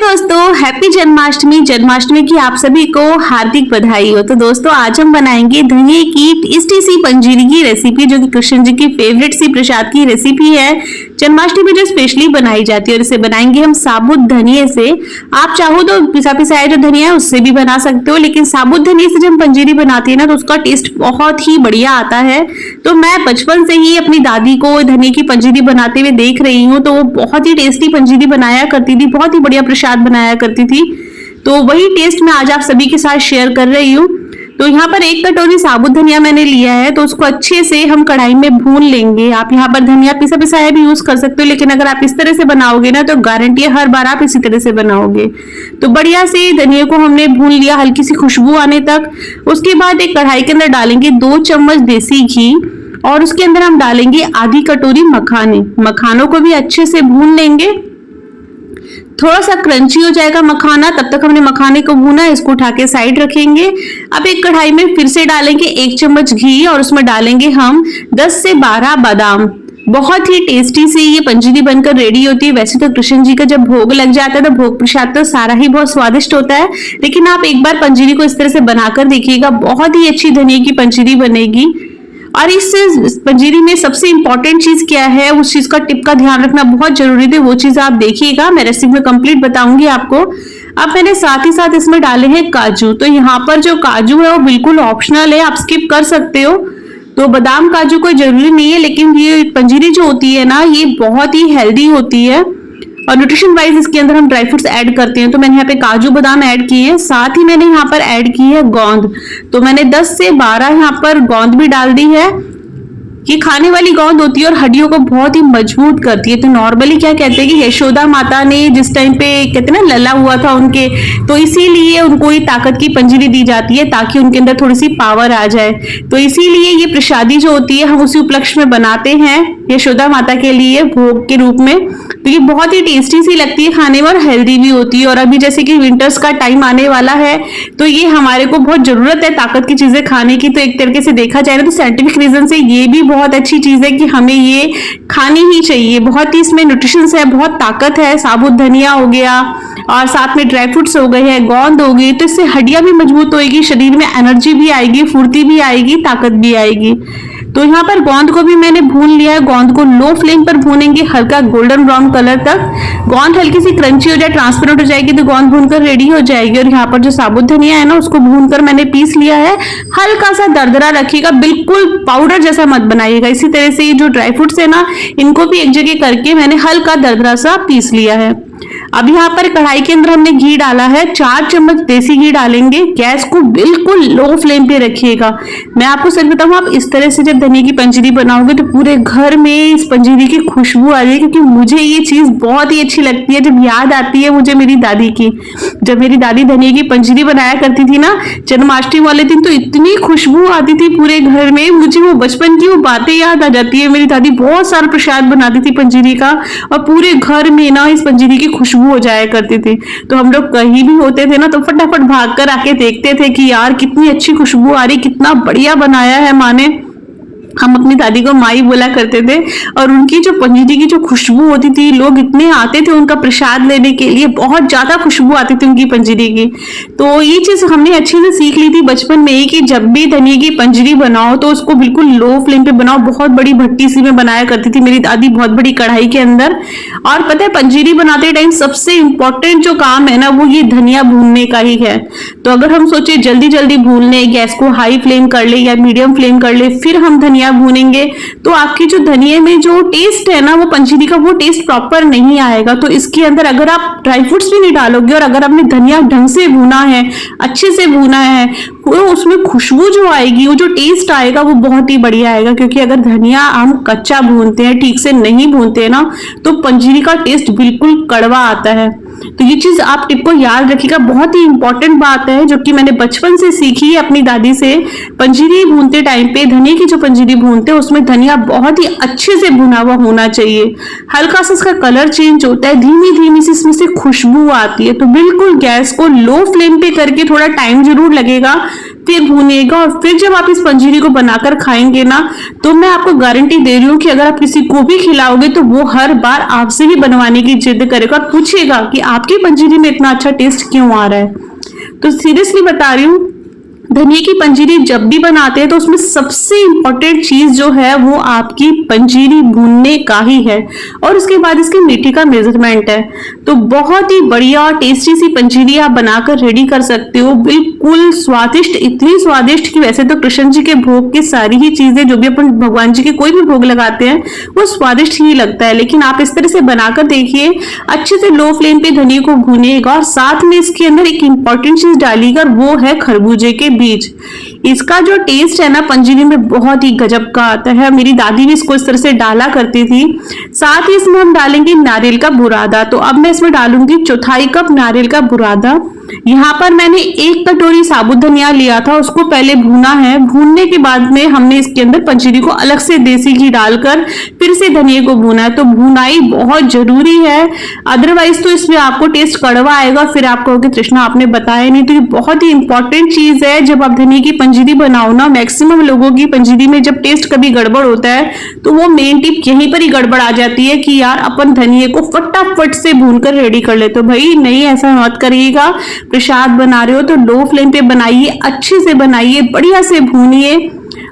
दोस्तों, हैप्पी जन्माष्टमी। जन्माष्टमी की आप सभी को हार्दिक बधाई हो। तो दोस्तों, आज हम बनाएंगे धनिए की टेस्टी सी पंजीरी की रेसिपी, जो कि कृष्ण जी की फेवरेट सी प्रसाद की रेसिपी है। जन्माष्टमी में जो स्पेशली बनाई जाती है, और इसे बनाएंगे हम साबुत धनिए से। आप चाहो तो पिसा पिसाया जो धनिया है उससे भी बना सकते हो, लेकिन साबुत धनिए से जब पंजीरी बनाती है ना, तो उसका टेस्ट बहुत ही बढ़िया आता है। तो मैं बचपन से ही अपनी दादी को धनिए की पंजीरी बनाते हुए देख रही हूँ। तो वो बहुत ही टेस्टी पंजीरी बनाया करती थी, बहुत ही बढ़िया प्रसाद बनाया करती थी। तो वही टेस्ट मैं आज आप सभी के साथ शेयर कर रही हूँ। तो यहाँ पर 1 कटोरी साबुत धनिया मैंने लिया है, तो उसको अच्छे से हम कढ़ाई में भून लेंगे। आप यहाँ पर धनिया पिसा पिसाया भी यूज कर सकते हो, लेकिन अगर आप इस तरह से बनाओगे ना, तो गारंटी है हर बार आप इसी तरह से बनाओगे। तो बढ़िया से धनिया को हमने भून लिया, हल्की सी खुशबू आने तक। उसके बाद एक कढ़ाई के अंदर डालेंगे 2 चम्मच देसी घी, और उसके अंदर हम डालेंगे आधी कटोरी मखाने। मखानों को भी अच्छे से भून लेंगे। थोड़ा सा क्रंची हो जाएगा मखाना, तब तक हमने मखाने को भूना, इसको उठा के साइड रखेंगे। अब एक कढ़ाई में फिर से डालेंगे 1 चम्मच घी, और उसमें डालेंगे हम 10 से 12 बादाम। बहुत ही टेस्टी सी ये पंजीरी बनकर रेडी होती है। वैसे तो कृष्ण जी का जब भोग लग जाता है, तो भोग प्रसाद तो सारा ही बहुत स्वादिष्ट होता है, लेकिन आप एक बार पंजीरी को इस तरह से बनाकर देखिएगा, बहुत ही अच्छी धनिया की पंजीरी बनेगी। और इस पंजीरी में सबसे इंपॉर्टेंट चीज क्या है, उस चीज का टिप का ध्यान रखना बहुत जरूरी है। वो चीज आप देखिएगा, मैं रेसिपी में कंप्लीट बताऊंगी आपको। अब मैंने साथ ही साथ इसमें डाले हैं काजू। तो यहाँ पर जो काजू है वो बिल्कुल ऑप्शनल है, आप स्किप कर सकते हो। तो बादाम काजू कोई जरूरी नहीं है, लेकिन ये पंजीरी जो होती है ना, ये बहुत ही हेल्दी होती है, और न्यूट्रिशन वाइज इसके अंदर हम ड्राई फ्रूट्स ऐड करते हैं। तो मैंने यहाँ पे काजू बादाम ऐड किए हैं, साथ ही मैंने यहाँ पर ऐड की है गोंद। तो मैंने 10 से 12 यहाँ पर गोंद भी डाल दी है। ये खाने वाली गोंद होती है और हड्डियों को बहुत ही मजबूत करती है। तो नॉर्मली क्या कहते हैं कि यशोदा माता ने जिस टाइम पे कहते हैं ना लला हुआ था उनके, तो इसीलिए उनको ये ताकत की पंजीरी दी जाती है, ताकि उनके अंदर थोड़ी सी पावर आ जाए। तो इसीलिए ये प्रसादी जो होती है हम उसी उपलक्ष्य में बनाते हैं, यशोदा माता के लिए भोग के रूप में। तो ये बहुत ही टेस्टी सी लगती है खाने में, और हेल्दी भी होती है। और अभी जैसे कि विंटर्स का टाइम आने वाला है, तो ये हमारे को बहुत जरूरत है ताकत की चीजें खाने की। तो एक तरीके से देखा जाए तो साइंटिफिक रीजन से ये भी बहुत अच्छी चीज है कि हमें ये खानी ही चाहिए। बहुत ही इसमें न्यूट्रिशन है, बहुत ताकत है। साबुत धनिया हो गया, और साथ में ड्राई फ्रूट्स हो गए हैं, गोंद हो गई, तो इससे हड्डियां भी मजबूत होगी, शरीर में एनर्जी भी आएगी, फुर्ती भी आएगी, ताकत भी आएगी। तो यहाँ पर गोंद को भी मैंने भून लिया है। गोंद को लो फ्लेम पर भूनेंगे, हल्का गोल्डन ब्राउन कलर तक। गोंद हल्की सी क्रंची हो जाए, ट्रांसपेरेंट हो जाएगी, तो गोंद भूनकर रेडी हो जाएगी। और यहाँ पर जो साबुत धनिया है ना, उसको भूनकर मैंने पीस लिया है। हल्का सा दरदरा रखिएगा, बिल्कुल पाउडर जैसा मत बनाइएगा। इसी तरह से ये जो ड्राई फ्रूट्स है ना, इनको भी एक जगह करके मैंने हल्का दरदरा सा पीस लिया है। अब यहाँ पर कढ़ाई के अंदर हमने घी डाला है, 4 चम्मच देसी घी डालेंगे। गैस को बिल्कुल लो फ्लेम पे रखिएगा। मैं आपको सच बताऊं, आप इस तरह से जब धनिया की पंजीरी बनाओगे तो पूरे घर में इस पंजीरी की खुशबू आ जाएगी, क्योंकि मुझे ये चीज बहुत ही अच्छी लगती है। जब याद आती है मुझे मेरी दादी की, जब मेरी दादी धनिया की पंजीरी बनाया करती थी ना जन्माष्टमी वाले दिन, तो इतनी खुशबू आती थी पूरे घर में। मुझे वो बचपन की वो बातें याद आ जाती है। मेरी दादी बहुत सारा प्रसाद बनाती थी पंजीरी का, और पूरे घर में ना इस पंजीरी की खुशबू हो जाया करती थी। तो हम लोग कहीं भी होते थे ना, तो फटाफट भागकर आके देखते थे कि यार कितनी अच्छी खुशबू आ रही, कितना बढ़िया बनाया है माँ ने। हम अपनी दादी को माई बोला करते थे, और उनकी जो पंजीरी की जो खुशबू होती थी, लोग इतने आते थे उनका प्रसाद लेने के लिए, बहुत ज्यादा खुशबू आती थी उनकी पंजीरी की। तो ये चीज हमने अच्छे से सीख ली थी बचपन में ही, कि जब भी धनिया की पंजीरी बनाओ तो उसको बिल्कुल लो फ्लेम पे बनाओ। बहुत बड़ी भट्टी सी में बनाया करती थी मेरी दादी, बहुत बड़ी कढ़ाई के अंदर। और पता है, पंजीरी बनाते टाइम सबसे इंपॉर्टेंट जो काम है ना, वो ये धनिया भूनने का ही है। तो अगर हम सोचे जल्दी जल्दी भून ले, गैस को हाई फ्लेम कर ले या मीडियम फ्लेम कर ले, फिर हम धनिया भूनेंगे, तो आपकी जो धनिया में जो टेस्ट है ना, वो पंजीरी का वो टेस्ट प्रॉपर नहीं आएगा। तो इसके अंदर अगर आप ड्राई फ्रूट्स भी नहीं डालोगे, और अगर आपने धनिया ढंग से भूना है, अच्छे से भूना है, तो उसमें खुशबू जो आएगी, वो जो टेस्ट आएगा, वो बहुत ही बढ़िया आएगा। क्योंकि अगर धनिया हम कच्चा भूनते हैं, ठीक से नहीं भूनते हैं ना, तो पंजीरी का टेस्ट बिल्कुल कड़वा आता है। तो ये चीज आप टिप को याद रखिएगा, बहुत ही इंपॉर्टेंट बात है, जो कि मैंने बचपन से सीखी है अपनी दादी से। पंजीरी भूनते टाइम पे, धनिया की जो पंजीरी भूनते हैं, उसमें धनिया बहुत ही अच्छे से भुना हुआ होना चाहिए। हल्का सा इसका कलर चेंज होता है, धीमी धीमी सी इसमें से खुशबू आती है। तो बिल्कुल गैस को लो फ्लेम पे करके, थोड़ा टाइम जरूर लगेगा, फिर भूनिएगा और फिर जब आप इस पंजीरी को बनाकर खाएंगे ना, तो मैं आपको गारंटी दे रही हूँ कि अगर आप किसी को भी खिलाओगे तो वो हर बार आपसे भी बनवाने की जिद करेगा और पूछेगा कि आपकी पंजीरी में इतना अच्छा टेस्ट क्यों आ रहा है। तो सीरियसली बता रही हूँ, धनिया की पंजीरी जब भी बनाते हैं तो उसमें सबसे इंपॉर्टेंट चीज जो है वो आपकी पंजीरी भूनने का ही है और उसके बाद इसके मीठे का मेजरमेंट है। तो बहुत ही बढ़िया और टेस्टी सी पंजीरी आप बनाकर रेडी कर सकते हो, बिल्कुल स्वादिष्ट, इतनी स्वादिष्ट कि वैसे तो कृष्ण जी के भोग की सारी ही चीजें जो भी अपन भगवान जी के कोई भी भोग लगाते हैं वो स्वादिष्ट ही लगता है, लेकिन आप इस तरह से बनाकर देखिए। अच्छे से लो फ्लेम पे धनिया को भूनिएगा और साथ में इसके अंदर एक इंपॉर्टेंट चीज डालिएगा, वो है खरबूजे के बीज। इसका जो टेस्ट है ना पंजीरी में बहुत ही गजब का आता है। मेरी दादी भी इसको इस तरह से डाला करती थी। साथ ही इसमें हम डालेंगे नारियल का बुरादा। तो अब मैं इसमें डालूंगी 1/4 कप नारियल का बुरादा। यहाँ पर मैंने 1 कटोरी साबुत धनिया लिया था, उसको पहले भूना है। भूनने के बाद में हमने इसके अंदर पंजीरी को अलग से देसी घी डालकर फिर से धनिया को भूना है। तो भुनाई बहुत जरूरी है, अदरवाइज तो इसमें आपको टेस्ट कड़वा आएगा, फिर आप कहोगे तृष्णा आपने बताया नहीं। तो ये बहुत ही इंपॉर्टेंट चीज है। जब आप धनिया की पंजीरी बनाओ ना, मैक्सिमम लोगों की पंजीरी में जब टेस्ट कभी गड़बड़ होता है तो वो मेन टिप यहीं पर ही गड़बड़ आ जाती है कि यार अपन धनिया को फटाफट से भूनकर रेडी कर लेते हो। भाई नहीं, ऐसा मत करिएगा। प्रसाद बना रहे हो तो लो फ्लेम पे बनाइए, अच्छे से बनाइए, बढ़िया से भूनिए।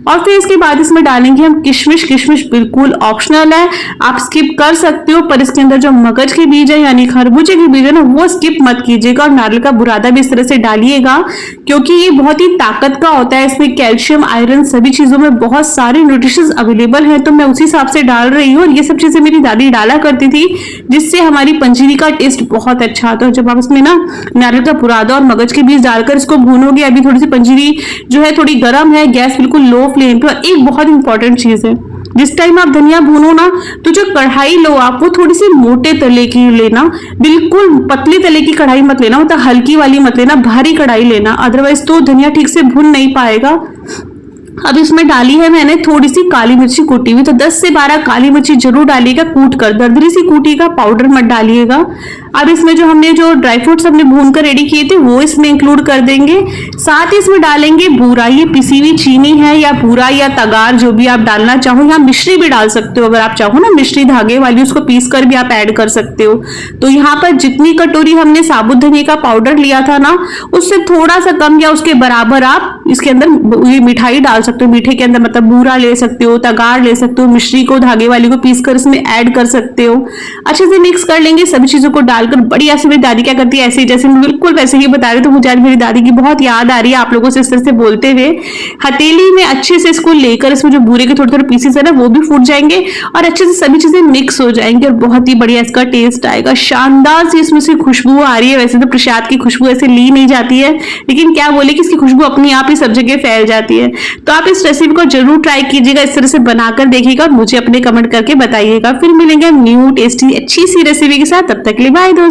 और फिर इसके बाद इसमें डालेंगे हम किशमिश। किशमिश बिल्कुल ऑप्शनल है, आप स्किप कर सकते हो, पर इसके अंदर जो मगज के बीज है यानी खरबूजे के बीज है ना, वो स्किप मत कीजिएगा। और नारियल का बुरादा भी इस तरह से डालिएगा क्योंकि ये बहुत ही ताकत का होता है। इसमें कैल्शियम, आयरन, सभी चीजों में बहुत सारे न्यूट्रिशंस अवेलेबल है। तो मैं उसी हिसाब से डाल रही हूँ और ये सब चीजें मेरी दादी डाला करती थी, जिससे हमारी पंजीरी का टेस्ट बहुत अच्छा आता है। जब आप इसमें ना नारियल का बुरादा और मगज के बीज डालकर इसको भूनोगे, अभी थोड़ी सी पंजीरी जो है थोड़ी गर्म है, गैस बिल्कुल लो फ्लेम पे। और एक बहुत इंपॉर्टेंट चीज है, जिस टाइम आप धनिया भूनो ना तो जो कढ़ाई लो आप वो थोड़ी सी मोटे तले की लेना, बिल्कुल पतली तले की कढ़ाई मत लेना, मतलब हल्की वाली मत लेना, भारी कढ़ाई लेना, अदरवाइज तो धनिया ठीक से भून नहीं पाएगा। अब इसमें डाली है मैंने थोड़ी सी काली मिर्ची कूटी हुई, तो 10 से 12 काली मिर्ची जरूर डालिएगा, कूट कर, दरदरी सी कूटिएगा, पाउडर मत डालिएगा। अब इसमें जो हमने जो ड्राई फ्रूट्स हमने भून कर रेडी किए थे वो इसमें इंक्लूड कर देंगे। साथ ही इसमें डालेंगे बूरा, ये पिसी हुई चीनी है, या बूरा या तगार जो भी आप डालना चाहो, या मिश्री भी डाल सकते हो अगर आप चाहो ना, मिश्री धागे वाली, उसको पीस कर भी आप ऐड कर सकते हो। तो यहाँ पर जितनी कटोरी हमने साबुत धनिया का पाउडर लिया था ना, उससे थोड़ा सा कम या उसके बराबर आप इसके अंदर ये मिठाई डाल सकते हो। मीठे के अंदर मतलब बूरा ले सकते हो, तगार ले सकते हो, मिश्री को धागे वाली को पीस कर इसमें ऐड कर सकते हो। अच्छे से मिक्स कर लेंगे सभी चीजों को डालकर बढ़िया से। मेरी दादी क्या करती है, ऐसे जैसे मैं बिल्कुल वैसे ही बता रही, तो मुझे आज मेरी दादी की बहुत याद आ रही है आप लोगों से इस तरह से बोलते हुए। हथेली में अच्छे से इसको लेकर इसमें जो बूरे के थोड़े थोड़े पीसेस है ना वो भी फूट जाएंगे और अच्छे से सभी चीजें मिक्स हो जाएंगी और बहुत ही बढ़िया इसका टेस्ट आएगा। शानदार सी इसमें से खुशबू आ रही है। वैसे तो प्रसाद की खुशबू ऐसे ली नहीं जाती है, लेकिन क्या बोले कि इसकी खुशबू अपनी आप ही सब जगह फैल जाती है। तो आप इस रेसिपी को जरूर ट्राई कीजिएगा, इस तरह से बनाकर देखिएगा और मुझे अपने कमेंट करके बताइएगा। फिर मिलेंगे न्यू टेस्टी अच्छी सी रेसिपी के साथ, तब तक के लिए बाय दोस्तों।